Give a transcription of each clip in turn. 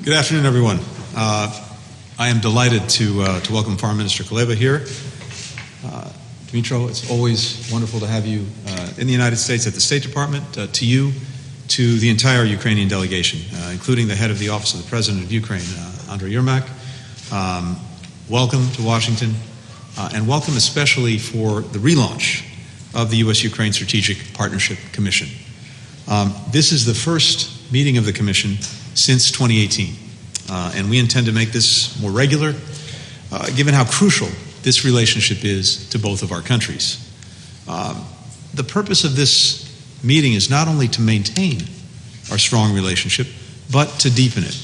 Good afternoon, everyone. I am delighted to welcome Foreign Minister Kuleba here. Dmytro, it's always wonderful to have you in the United States at the State Department, to you, to the entire Ukrainian delegation, including the head of the Office of the President of Ukraine, Andriy Yermak. Welcome to Washington, and welcome especially for the relaunch of the U.S.-Ukraine Strategic Partnership Commission. This is the first meeting of the Commission since 2018, and we intend to make this more regular, given how crucial this relationship is to both of our countries. The purpose of this meeting is not only to maintain our strong relationship, but to deepen it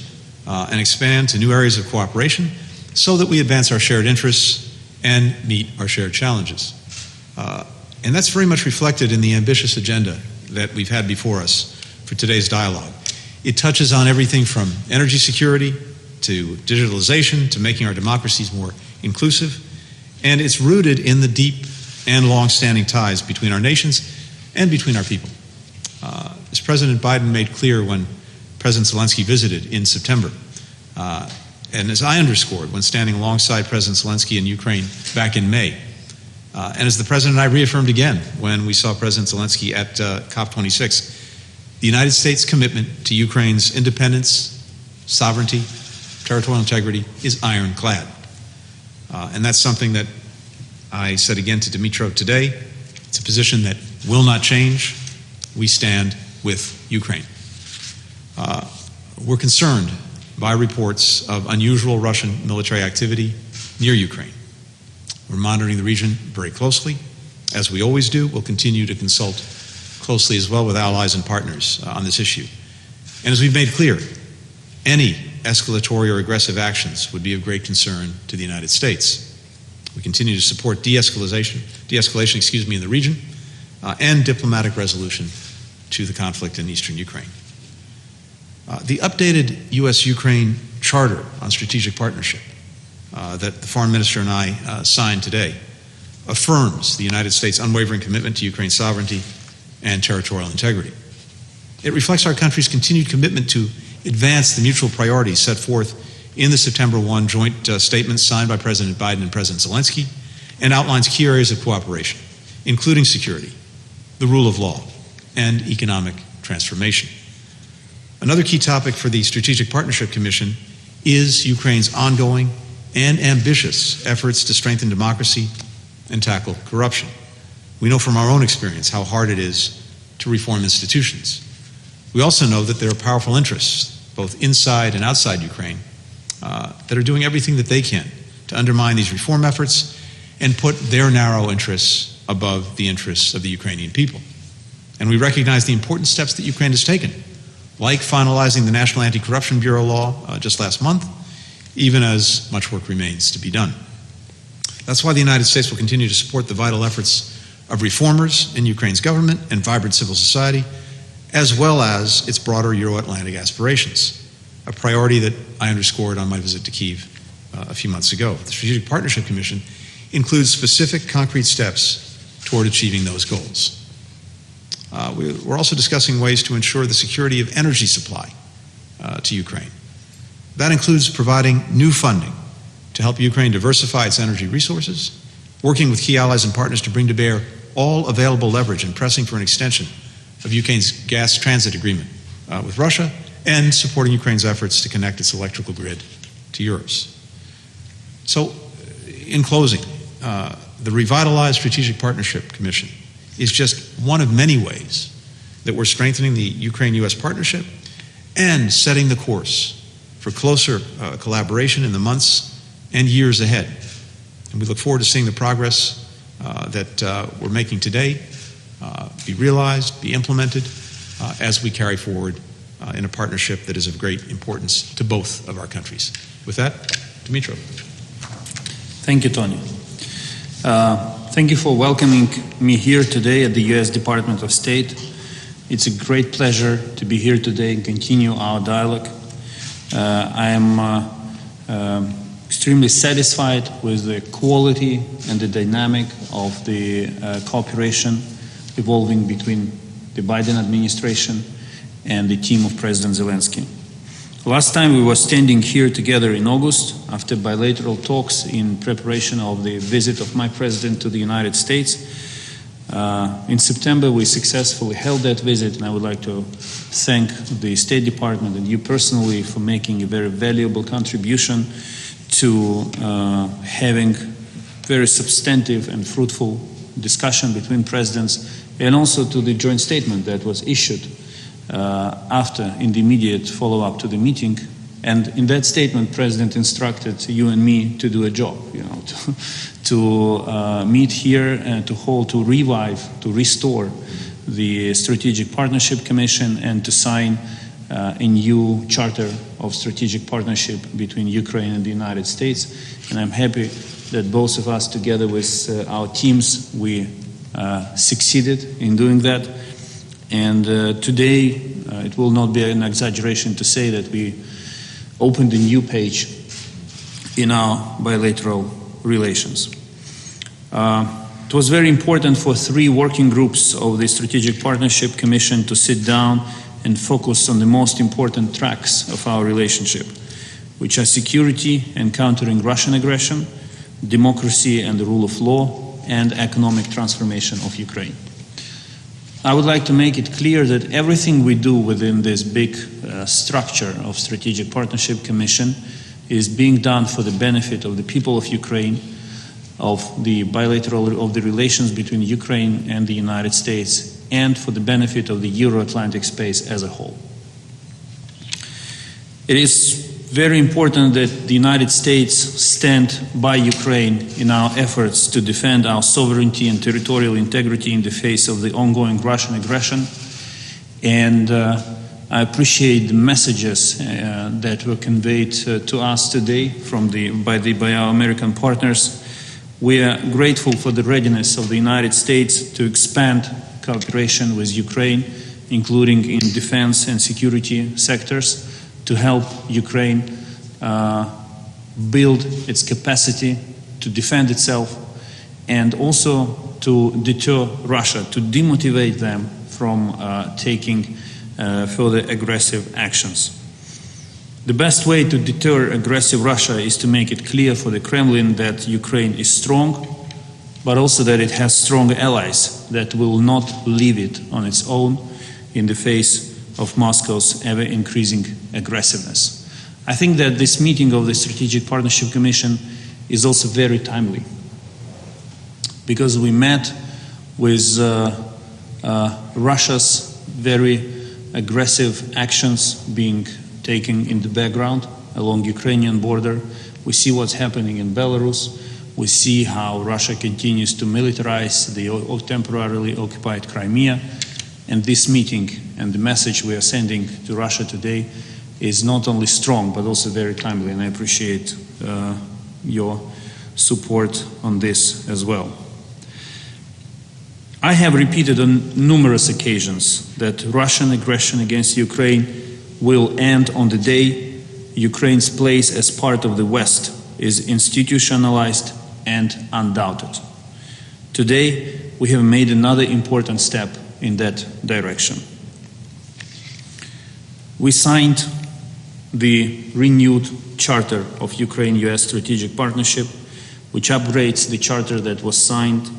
and expand to new areas of cooperation so that we advance our shared interests and meet our shared challenges. And that's very much reflected in the ambitious agenda that we've had before us for today's dialogue. It touches on everything from energy security to digitalization to making our democracies more inclusive, and it's rooted in the deep and long-standing ties between our nations and between our people. As President Biden made clear when President Zelensky visited in September, and as I underscored when standing alongside President Zelensky in Ukraine back in May, and as the President and I reaffirmed again when we saw President Zelensky at COP26, the United States' commitment to Ukraine's independence, sovereignty, territorial integrity is ironclad. And that's something that I said again to Dmytro today. It's a position that will not change. We stand with Ukraine. We're concerned by reports of unusual Russian military activity near Ukraine. We're monitoring the region very closely. As we always do, we'll continue to consult closely as well with allies and partners on this issue. And as we've made clear, any escalatory or aggressive actions would be of great concern to the United States. We continue to support de-escalation in the region and diplomatic resolution to the conflict in eastern Ukraine. The updated U.S.-Ukraine Charter on Strategic Partnership that the Foreign Minister and I signed today affirms the United States' unwavering commitment to Ukraine's sovereignty and territorial integrity. It reflects our country's continued commitment to advance the mutual priorities set forth in the September 1 joint statement signed by President Biden and President Zelensky, and outlines key areas of cooperation, including security, the rule of law, and economic transformation. Another key topic for the Strategic Partnership Commission is Ukraine's ongoing and ambitious efforts to strengthen democracy and tackle corruption. We know from our own experience how hard it is to reform institutions. We also know that there are powerful interests, both inside and outside Ukraine, that are doing everything that they can to undermine these reform efforts and put their narrow interests above the interests of the Ukrainian people. And we recognize the important steps that Ukraine has taken, like finalizing the National Anti-Corruption Bureau law just last month, even as much work remains to be done. That's why the United States will continue to support the vital efforts of reformers in Ukraine's government and vibrant civil society, as well as its broader Euro-Atlantic aspirations, a priority that I underscored on my visit to Kyiv a few months ago. The Strategic Partnership Commission includes specific concrete steps toward achieving those goals. We're also discussing ways to ensure the security of energy supply to Ukraine. That includes providing new funding to help Ukraine diversify its energy resources, working with key allies and partners to bring to bear all available leverage and pressing for an extension of Ukraine's gas transit agreement with Russia, and supporting Ukraine's efforts to connect its electrical grid to Europe's. So, in closing, the revitalized Strategic Partnership Commission is just one of many ways that we're strengthening the Ukraine-U.S. partnership and setting the course for closer collaboration in the months and years ahead. And we look forward to seeing the progress that we're making today be realized, be implemented as we carry forward in a partnership that is of great importance to both of our countries. With that, Dmytro. Thank you, Tony. Thank you for welcoming me here today at the U.S. Department of State. It's a great pleasure to be here today and continue our dialogue. I am extremely satisfied with the quality and the dynamic of the cooperation evolving between the Biden administration and the team of President Zelensky. Last time we were standing here together in August after bilateral talks in preparation of the visit of my president to the United States. In September we successfully held that visit, and I would like to thank the State Department and you personally for making a very valuable contribution to having very substantive and fruitful discussion between presidents, and also to the joint statement that was issued in the immediate follow-up to the meeting. And in that statement, President instructed you and me to do a job, to meet here and to revive, to restore the Strategic Partnership Commission and to sign a new charter of strategic partnership between Ukraine and the United States. And I'm happy that both of us, together with our teams, we succeeded in doing that. And today, it will not be an exaggeration to say that we opened a new page in our bilateral relations. It was very important for 3 working groups of the Strategic Partnership Commission to sit down and focus on the most important tracks of our relationship, which are security and countering Russian aggression, democracy and the rule of law, and economic transformation of Ukraine. I would like to make it clear that everything we do within this big structure of Strategic Partnership Commission is being done for the benefit of the people of Ukraine, of the relations between Ukraine and the United States, and for the benefit of the Euro-Atlantic space as a whole. It is very important that the United States stand by Ukraine in our efforts to defend our sovereignty and territorial integrity in the face of the ongoing Russian aggression. And I appreciate the messages that were conveyed to us today by our American partners. We are grateful for the readiness of the United States to expand cooperation with Ukraine, including in defense and security sectors, to help Ukraine build its capacity to defend itself, and also to deter Russia, to demotivate them from taking further aggressive actions. The best way to deter aggressive Russia is to make it clear for the Kremlin that Ukraine is strong, but also that it has strong allies that will not leave it on its own in the face of Moscow's ever-increasing aggressiveness. I think that this meeting of the Strategic Partnership Commission is also very timely, because we met with Russia's very aggressive actions being taken in the background along Ukrainian border. We see what's happening in Belarus. We see how Russia continues to militarize the temporarily occupied Crimea. And this meeting and the message we are sending to Russia today is not only strong, but also very timely, and I appreciate your support on this as well. I have repeated on numerous occasions that Russian aggression against Ukraine will end on the day Ukraine's place as part of the West is institutionalized and undoubted. Today, we have made another important step in that direction. We signed the renewed Charter of Ukraine-US Strategic Partnership, which upgrades the charter that was signed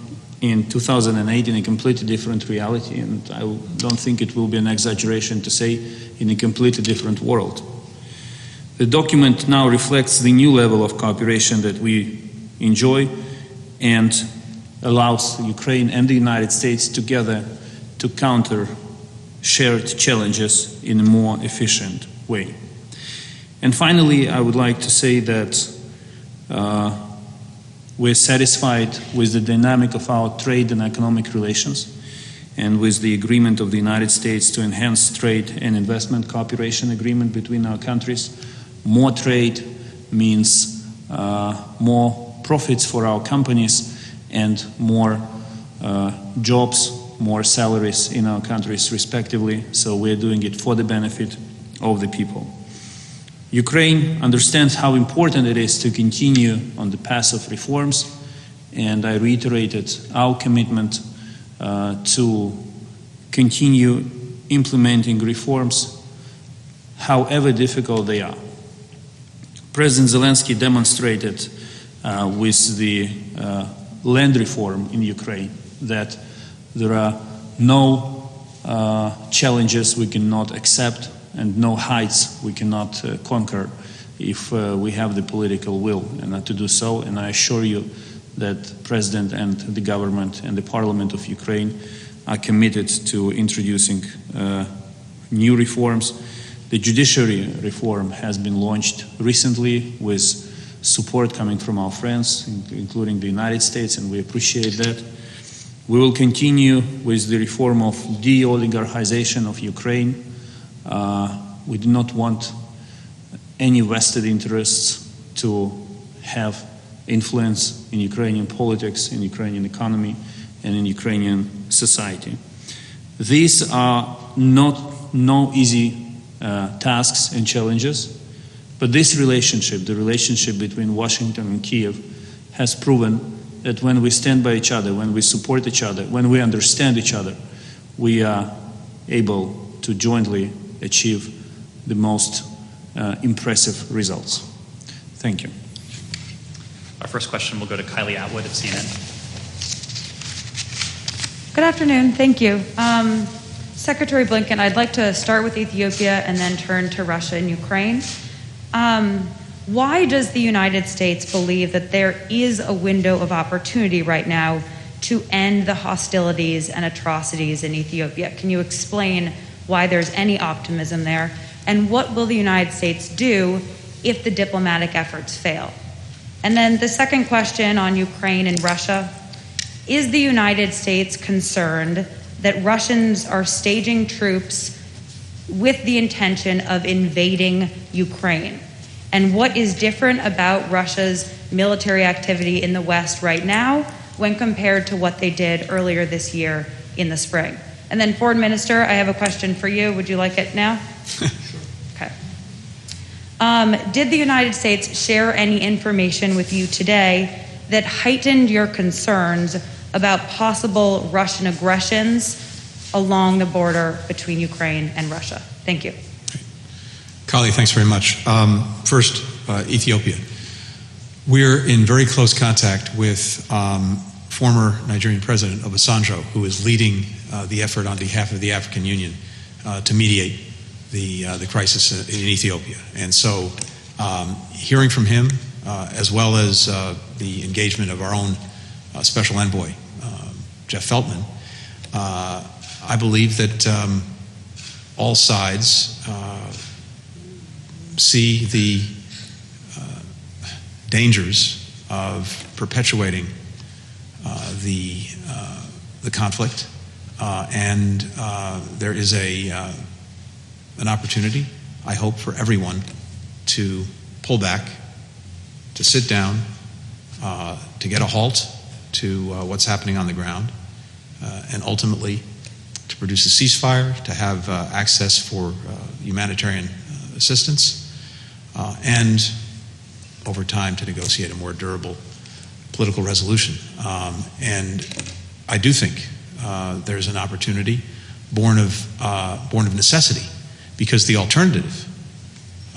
in 2008 in a completely different reality, and I don't think it will be an exaggeration to say in a completely different world. The document now reflects the new level of cooperation that we enjoy and allows Ukraine and the United States together to counter shared challenges in a more efficient way. And finally, I would like to say that we're satisfied with the dynamic of our trade and economic relations, and with the agreement of the United States to enhance trade and investment cooperation agreement between our countries. More trade means more profits for our companies and more jobs, more salaries in our countries respectively, so we're doing it for the benefit of the people. Ukraine understands how important it is to continue on the path of reforms, and I reiterated our commitment to continue implementing reforms, however difficult they are. President Zelensky demonstrated with the land reform in Ukraine that there are no challenges we cannot accept and no heights we cannot conquer if we have the political will to do so. And I assure you that the President and the government and the Parliament of Ukraine are committed to introducing new reforms. The judiciary reform has been launched recently with support coming from our friends, including the United States, and we appreciate that. We will continue with the reform of de-oligarchization of Ukraine. We do not want any vested interests to have influence in Ukrainian politics, in Ukrainian economy, and in Ukrainian society. These are no easy tasks and challenges, but this relationship, the relationship between Washington and Kiev, has proven that when we stand by each other, when we support each other, when we understand each other, we are able to jointly achieve the most impressive results. Thank you. Our first question will go to Kylie Atwood of CNN. Good afternoon. Thank you. Secretary Blinken, I'd like to start with Ethiopia and then turn to Russia and Ukraine. Why does the United States believe that there is a window of opportunity right now to end the hostilities and atrocities in Ethiopia? Can you explain why there's any optimism there? And what will the United States do if the diplomatic efforts fail? And then the second question on Ukraine and Russia. Is the United States concerned that Russians are staging troops with the intention of invading Ukraine? And what is different about Russia's military activity in the West right now when compared to what they did earlier this year in the spring? And then, Foreign Minister, I have a question for you. Would you like it now? Sure. Okay. Did the United States share any information with you today that heightened your concerns about possible Russian aggressions along the border between Ukraine and Russia? Thank you. Kali, thanks very much. First, Ethiopia. We're in very close contact with former Nigerian President Obasanjo, who is leading the effort on behalf of the African Union to mediate the crisis in Ethiopia. And so hearing from him, as well as the engagement of our own special envoy, Jeff Feltman, I believe that all sides see the dangers of perpetuating the conflict, and there is an opportunity, I hope, for everyone to pull back, to sit down, to get a halt to what's happening on the ground, and ultimately to produce a ceasefire, to have access for humanitarian assistance, and over time to negotiate a more durable political resolution. And I do think there's an opportunity born of necessity, because the alternative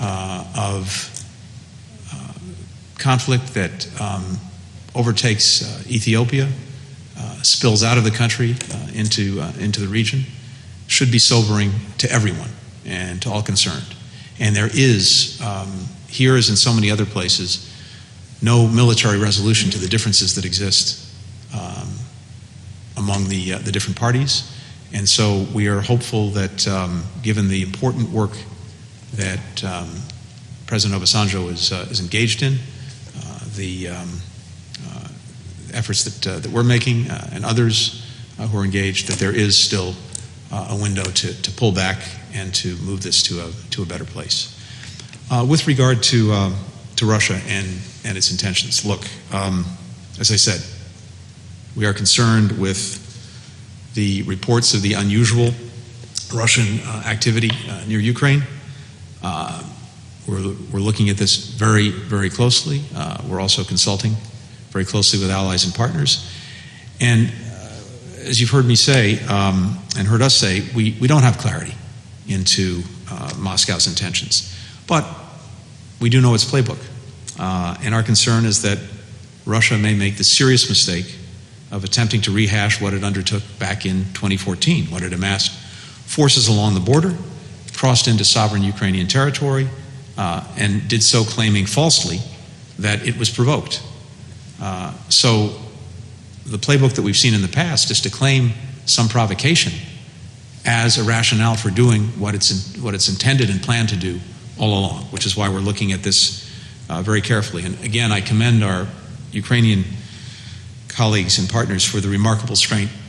of conflict that overtakes Ethiopia, spills out of the country into the region, should be sobering to everyone and to all concerned. And there is, here as in so many other places, no military resolution to the differences that exist among the different parties. And so we are hopeful that given the important work that President Obasanjo is engaged in, the efforts that we're making and others who are engaged, that there is still a window to pull back and to move this to a better place. With regard to Russia and its intentions, look, as I said, we are concerned with the reports of the unusual Russian activity near Ukraine. We're looking at this very, very closely. We're also consulting very closely with allies and partners. And as you've heard me say, and heard us say, we don't have clarity into Moscow's intentions. But we do know its playbook. And our concern is that Russia may make the serious mistake of attempting to rehash what it undertook back in 2014, when it amassed forces along the border, crossed into sovereign Ukrainian territory, and did so claiming falsely that it was provoked. So the playbook that we've seen in the past is to claim some provocation as a rationale for doing what it's intended and planned to do all along, which is why we're looking at this very carefully. And again, I commend our Ukrainian colleagues and partners for the remarkable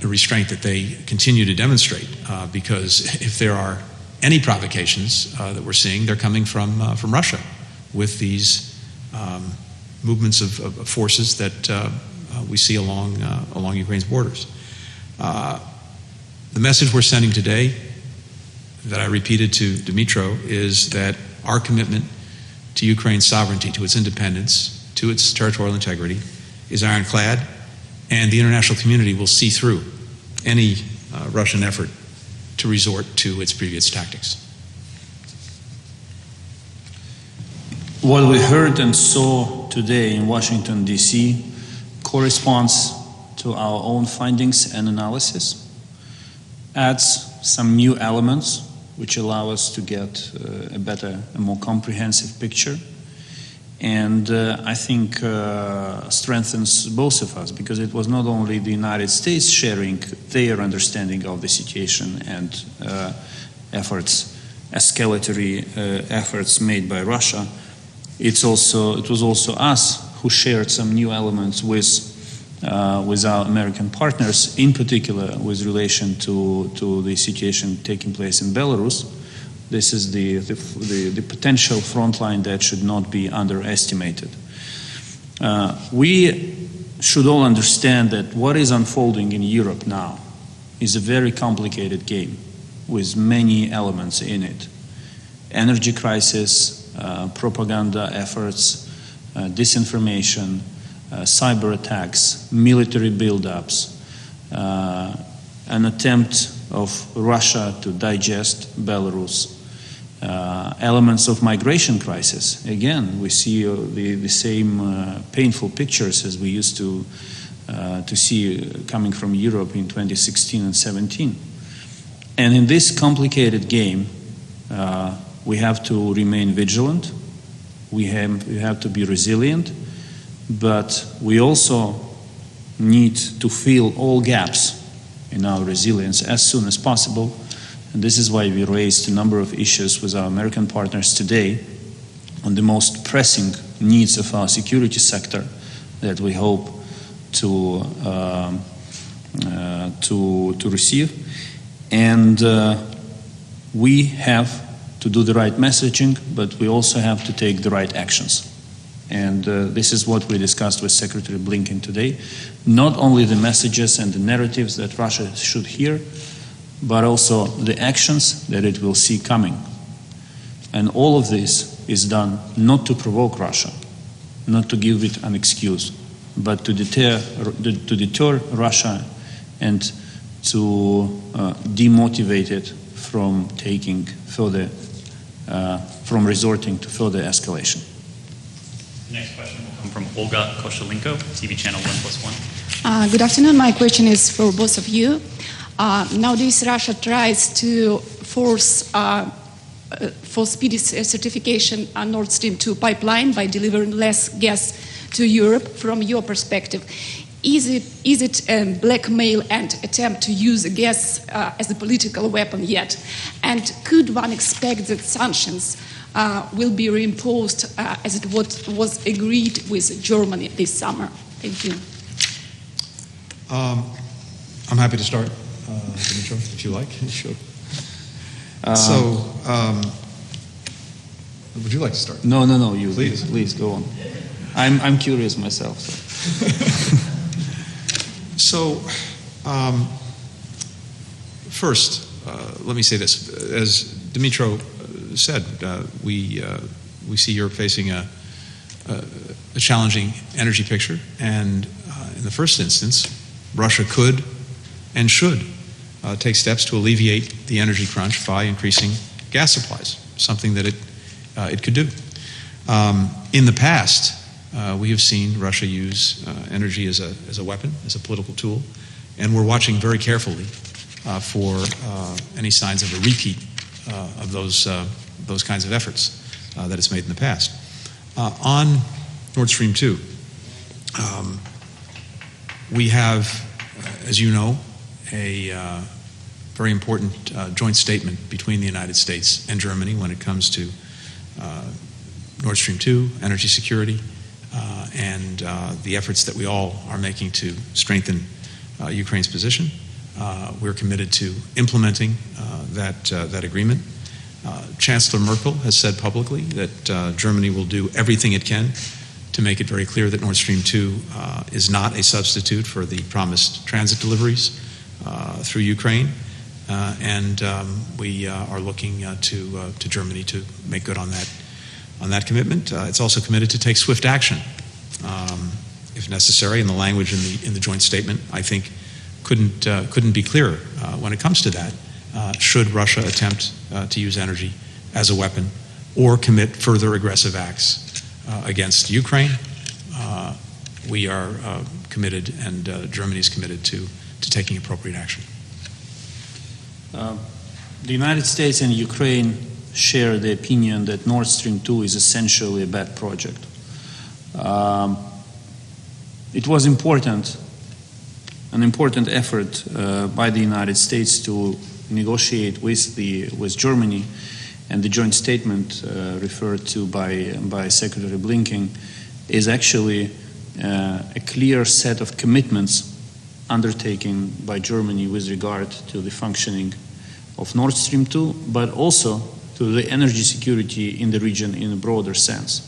restraint that they continue to demonstrate, because if there are any provocations that we're seeing, they're coming from Russia with these movements of forces that we see along Ukraine's borders. The message we're sending today, that I repeated to Dmytro, is that our commitment to Ukraine's sovereignty, to its independence, to its territorial integrity, is ironclad, and the international community will see through any Russian effort to resort to its previous tactics. What we heard and saw today in Washington, D.C. corresponds to our own findings and analysis, adds some new elements which allow us to get a better, a more comprehensive picture, and I think strengthens both of us, because it was not only the United States sharing their understanding of the situation and escalatory efforts made by Russia. It was also us who shared some new elements with our American partners, in particular with relation to the situation taking place in Belarus. This is the potential front line that should not be underestimated. We should all understand that what is unfolding in Europe now is a very complicated game with many elements in it. Energy crisis, propaganda efforts, disinformation, cyber attacks, military buildups, an attempt of Russia to digest Belarus, elements of migration crisis. Again, we see the same painful pictures as we used to see coming from Europe in 2016 and 17. And in this complicated game, we have to remain vigilant, we have to be resilient, but we also need to fill all gaps in our resilience as soon as possible. And this is why we raised a number of issues with our American partners today on the most pressing needs of our security sector that we hope to receive. And we have to do the right messaging, but we also have to take the right actions. And this is what we discussed with Secretary Blinken today. Not only the messages and the narratives that Russia should hear, but also the actions that it will see coming. And all of this is done not to provoke Russia, not to give it an excuse, but to deter Russia and to demotivate it from taking further, from resorting to further escalation. The next question will come from Olga Koshelenko, TV channel 1+1. Good afternoon. My question is for both of you. Nowadays, Russia tries to force for speedy certification on Nord Stream 2 pipeline by delivering less gas to Europe. From your perspective, is it a blackmail and attempt to use gas as a political weapon yet? And could one expect that sanctions will be reimposed as it was agreed with Germany this summer? Thank you. I'm happy to start, Dmytro, if you like. Sure. Would you like to start? No, you Please go on. I'm curious myself. So, first, let me say this. As Dmytro said, we see Europe facing a challenging energy picture, and in the first instance, Russia could and should take steps to alleviate the energy crunch by increasing gas supplies, something that it could do. In the past, we have seen Russia use energy as a weapon, as a political tool, and we're watching very carefully for any signs of a repeat of those kinds of efforts that it's made in the past. On Nord Stream 2, we have, as you know, a very important joint statement between the United States and Germany when it comes to Nord Stream 2, energy security, and the efforts that we all are making to strengthen Ukraine's position. We're committed to implementing that agreement. Chancellor Merkel has said publicly that Germany will do everything it can to make it very clear that Nord Stream 2 is not a substitute for the promised transit deliveries through Ukraine. And we are looking to Germany to make good on that commitment. It's also committed to take swift action, if necessary. And the language in the joint statement, I think, couldn't be clearer when it comes to that. Should Russia attempt to use energy as a weapon or commit further aggressive acts against Ukraine, we are committed, and Germany is committed to taking appropriate action. The United States and Ukraine share the opinion that Nord Stream 2 is essentially a bad project. It was an important effort by the United States to negotiate with Germany, and the joint statement referred to by Secretary Blinken is actually a clear set of commitments undertaken by Germany with regard to the functioning of Nord Stream 2, but also to the energy security in the region in a broader sense.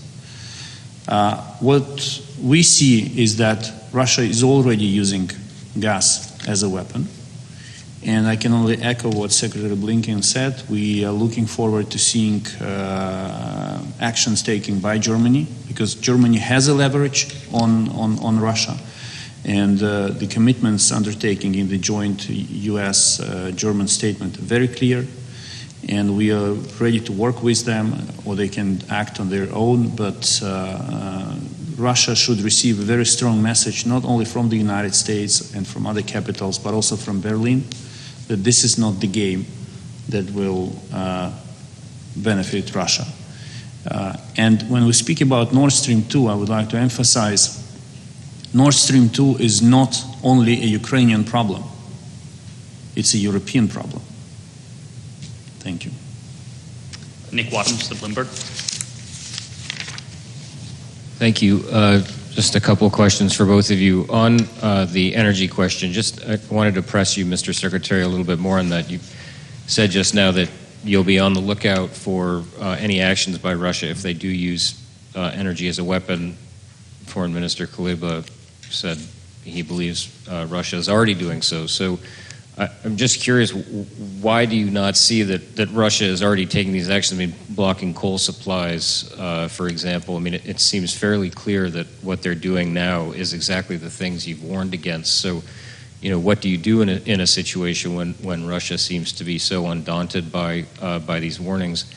What we see is that Russia is already using gas as a weapon, and I can only echo what Secretary Blinken said. We are looking forward to seeing actions taken by Germany, because Germany has a leverage on Russia. And the commitments undertaken in the joint US-German statement are very clear, and we are ready to work with them, or they can act on their own, but Russia should receive a very strong message, not only from the United States and from other capitals, but also from Berlin, that this is not the game that will benefit Russia. And when we speak about Nord Stream 2, I would like to emphasize Nord Stream 2 is not only a Ukrainian problem, it's a European problem. Thank you. Nick Wadhams, the Bloomberg. Thank you. Just a couple of questions for both of you. On the energy question, I wanted to press you, Mr. Secretary, a little bit more on that. You said just now that you'll be on the lookout for any actions by Russia if they do use energy as a weapon. Foreign Minister Kuleba said he believes Russia is already doing so. So I'm just curious, why do you not see that Russia is already taking these actions? I mean, blocking coal supplies, for example. I mean, it seems fairly clear that what they're doing now is exactly the things you've warned against. So, what do you do in a situation when Russia seems to be so undaunted by these warnings?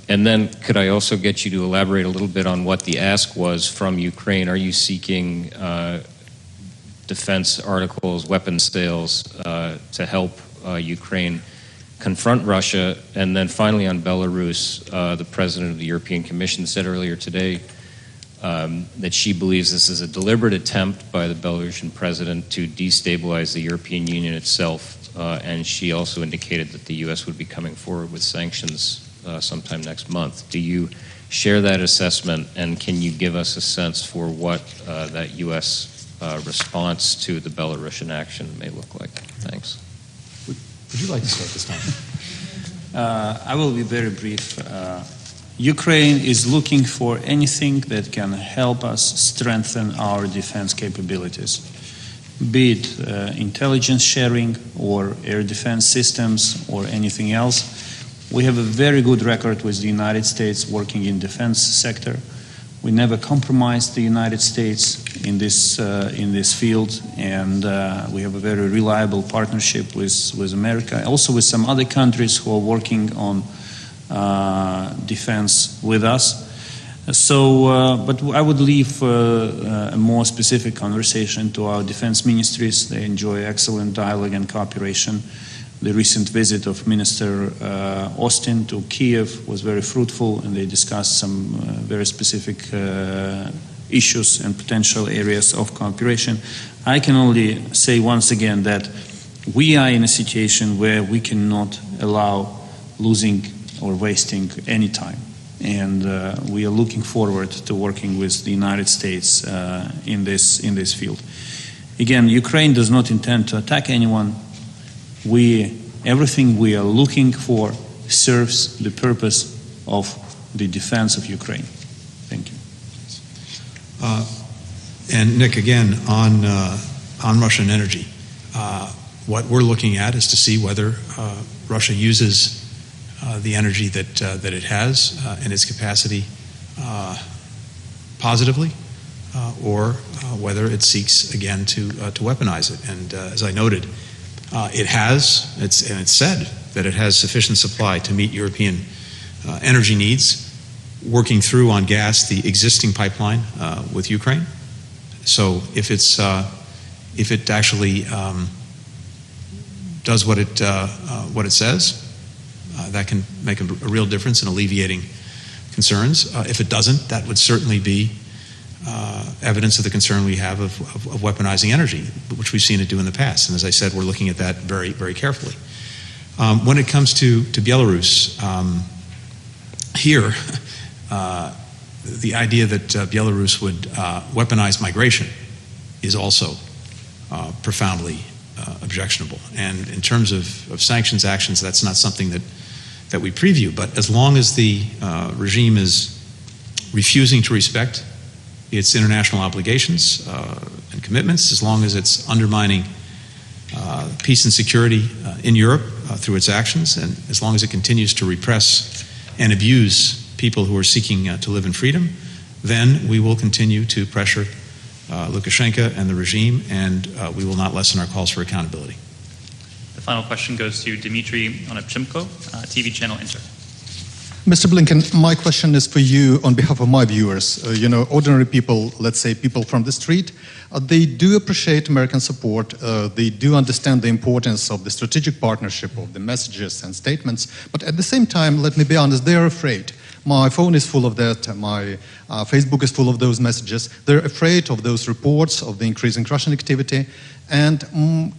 And then could I also get you to elaborate a little bit on what the ask was from Ukraine? Are you seeking defense articles, weapons sales to help Ukraine confront Russia? And then finally on Belarus, the president of the European Commission said earlier today that she believes this is a deliberate attempt by the Belarusian president to destabilize the European Union itself. And she also indicated that the U.S. would be coming forward with sanctions sometime next month. Do you share that assessment, and can you give us a sense for what that U.S. Response to the Belarusian action may look like? Thanks. Would you like to start this time? I will be very brief. Ukraine is looking for anything that can help us strengthen our defense capabilities, be it intelligence sharing or air defense systems or anything else. We have a very good record with the United States working in defense sector. We never compromised the United States in this field, and we have a very reliable partnership with America, also with some other countries who are working on defense with us. So, but I would leave a more specific conversation to our defense ministries. They enjoy excellent dialogue and cooperation. The recent visit of Minister Austin to Kiev was very fruitful, and they discussed some very specific issues and potential areas of cooperation. I can only say once again that we are in a situation where we cannot allow losing or wasting any time. And we are looking forward to working with the United States in this field. Again, Ukraine does not intend to attack anyone. Everything we are looking for serves the purpose of the defense of Ukraine. Thank you. And Nick, again, on Russian energy, what we're looking at is to see whether Russia uses the energy that it has in its capacity positively, or whether it seeks again to weaponize it. And as I noted, it's said that it has sufficient supply to meet European energy needs, working through on gas the existing pipeline with Ukraine. So if it actually does what it says, that can make a real difference in alleviating concerns. If it doesn't, that would certainly be evidence of the concern we have of weaponizing energy, which we've seen it do in the past. And as I said, we're looking at that very, very carefully. When it comes to Belarus, here, the idea that Belarus would weaponize migration is also profoundly objectionable. And in terms of sanctions actions, that's not something that we preview. But as long as the regime is refusing to respect its international obligations and commitments, as long as it's undermining peace and security in Europe through its actions, and as long as it continues to repress and abuse people who are seeking to live in freedom, then we will continue to pressure Lukashenko and the regime, and we will not lessen our calls for accountability. The final question goes to Dmitry Onopchenko, TV channel Inter. Mr. Blinken, my question is for you on behalf of my viewers. Ordinary people, let's say people from the street, they do appreciate American support. They do understand the importance of the strategic partnership, of the messages and statements. But at the same time, let me be honest, they are afraid. My phone is full of that. My Facebook is full of those messages. They're afraid of those reports of the increasing Russian activity. And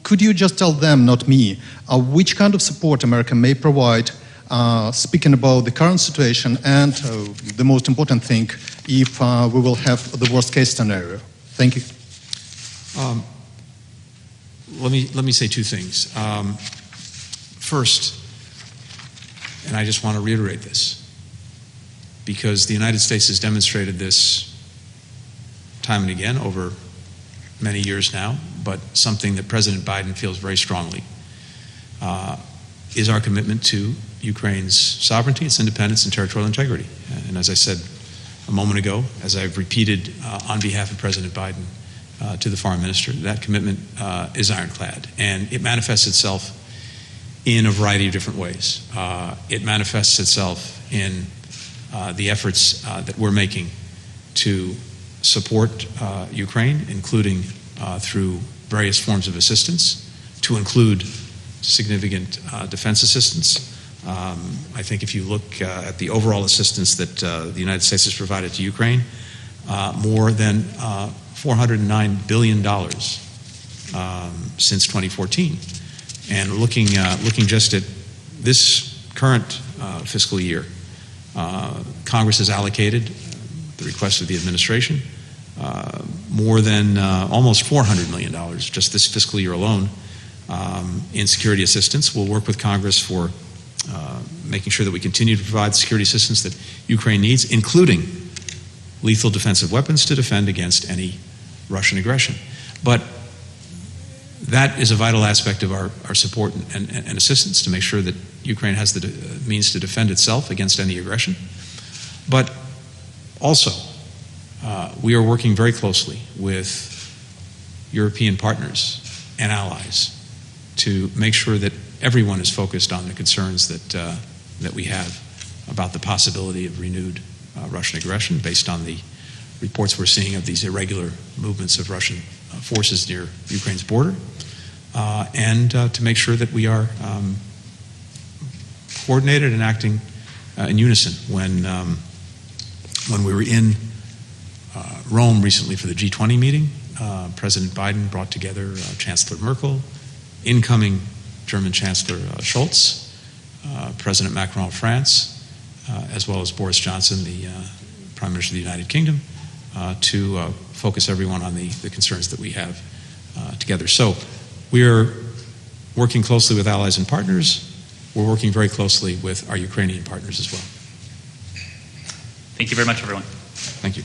could you just tell them, not me, which kind of support America may provide, speaking about the current situation and the most important thing, if we will have the worst case scenario? Thank you. Let me say two things. First, and I just want to reiterate this, because the United States has demonstrated this time and again over many years now, but something that President Biden feels very strongly is our commitment to Ukraine's sovereignty, its independence, and territorial integrity. And as I said a moment ago, as I've repeated on behalf of President Biden to the foreign minister, that commitment is ironclad. And it manifests itself in a variety of different ways. It manifests itself in the efforts that we're making to support Ukraine, including through various forms of assistance, to include significant defense assistance. I think if you look at the overall assistance that the United States has provided to Ukraine, more than $409 billion since 2014. And looking just at this current fiscal year, Congress has allocated, the request of the administration, more than almost $400 million just this fiscal year alone in security assistance. We'll work with Congress for making sure that we continue to provide security assistance that Ukraine needs, including lethal defensive weapons to defend against any Russian aggression. But that is a vital aspect of our support and assistance to make sure that Ukraine has the means to defend itself against any aggression. But also, We are working very closely with European partners and allies to make sure that everyone is focused on the concerns that we have about the possibility of renewed Russian aggression based on the reports we're seeing of these irregular movements of Russian forces near Ukraine's border, and to make sure that we are coordinated and acting in unison. When we were in Rome recently for the G20 meeting, President Biden brought together Chancellor Merkel, incoming German Chancellor Scholz, President Macron of France, as well as Boris Johnson, the Prime Minister of the United Kingdom, to focus everyone on the concerns that we have together. So we are working closely with allies and partners. We're working very closely with our Ukrainian partners as well. Thank you very much, everyone. Thank you.